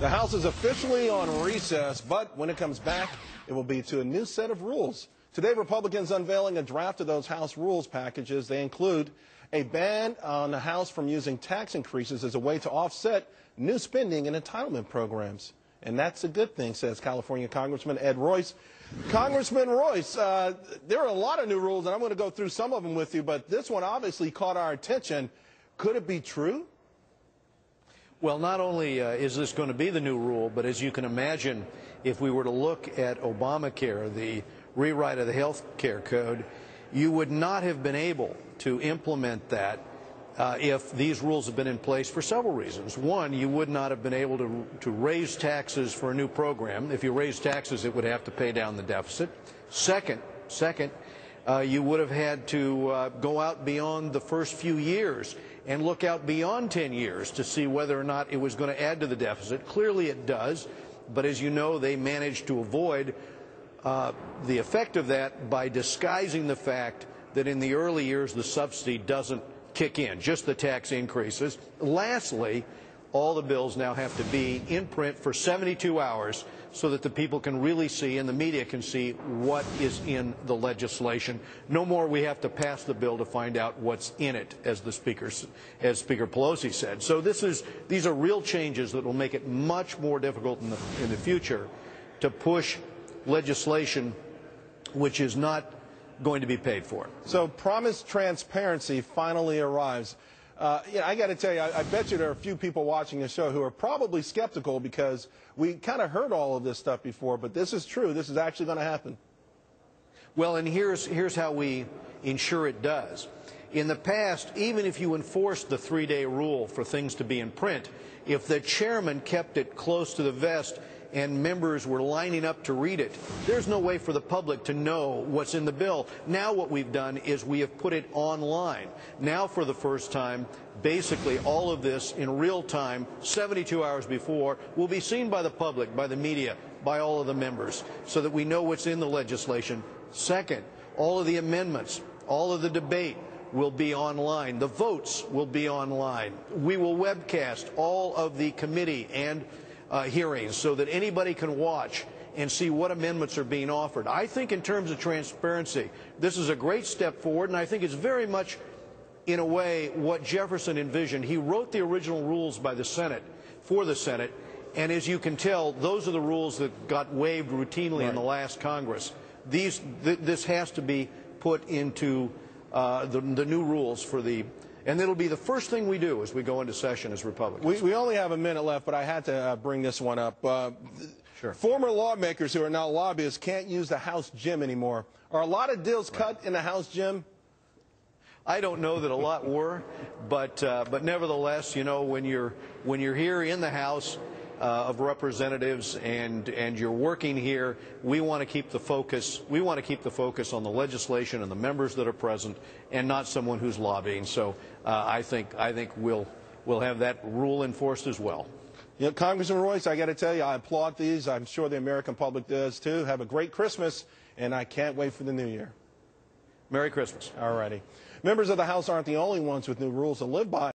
The House is officially on recess, but when it comes back, it will be to a new set of rules. Today, Republicans unveiling a draft of those House rules packages. They include a ban on the House from using tax increases as a way to offset new spending and entitlement programs. And that's a good thing, says California Congressman Ed Royce. Congressman Royce, there are a lot of new rules, and I'm going to go through some of them with you, but this one obviously caught our attention. Could it be true? Well, not only is this going to be the new rule, but as you can imagine, if we were to look at Obamacare, the rewrite of the health care code, you would not have been able to implement that if these rules had been in place for several reasons. One, you would not have been able to raise taxes for a new program. If you raise taxes, it would have to pay down the deficit. Second, you would have had to go out beyond the first few years and look out beyond 10 years to see whether or not it was going to add to the deficit. Clearly it does, but as you know, they managed to avoid the effect of that by disguising the fact that in the early years the subsidy doesn't kick in, just the tax increases. Lastly, all the bills now have to be in print for 72 hours so that the people can really see and the media can see what is in the legislation. No more we have to pass the bill to find out what's in it, as Speaker Pelosi said. So these are real changes that will make it much more difficult in the future to push legislation which is not going to be paid for. So promised transparency finally arrives. I got to tell you, I bet you there are a few people watching the show who are probably skeptical because we kind of heard all of this stuff before, but this is true. This is actually going to happen. Well, and here's how we ensure it does. In the past, even if you enforced the 3-day rule for things to be in print, if the chairman kept it close to the vest and members were lining up to read it, there's no way for the public to know what's in the bill. Now what we've done is we have put it online. Now for the first time, basically all of this in real time, 72 hours before, will be seen by the public, by the media, by all of the members, so that we know what's in the legislation. Second, all of the amendments, all of the debate will be online. The votes will be online. We will webcast all of the committee and hearings so that anybody can watch and see what amendments are being offered. I think in terms of transparency, this is a great step forward, and I think it's very much, in a way, what Jefferson envisioned. He wrote the original rules by the Senate, for the Senate, and as you can tell, those are the rules that got waived routinely in the last Congress. This has to be put into the new rules for the... And it'll be the first thing we do as we go into session as Republicans. We only have a minute left, but I had to bring this one up. Sure. Former lawmakers who are now lobbyists can't use the House gym anymore. Are a lot of deals cut in the House gym? I don't know that a lot were, but nevertheless, you know, when you're here in the House of Representatives and you're working here, we want to keep the focus. We want to keep the focus on the legislation and the members that are present, and not someone who's lobbying. So I think we'll have that rule enforced as well. You know, Congressman Royce, I got to tell you, I applaud these. I'm sure the American public does too. Have a great Christmas, and I can't wait for the new year. Merry Christmas. All righty. Members of the House aren't the only ones with new rules to live by.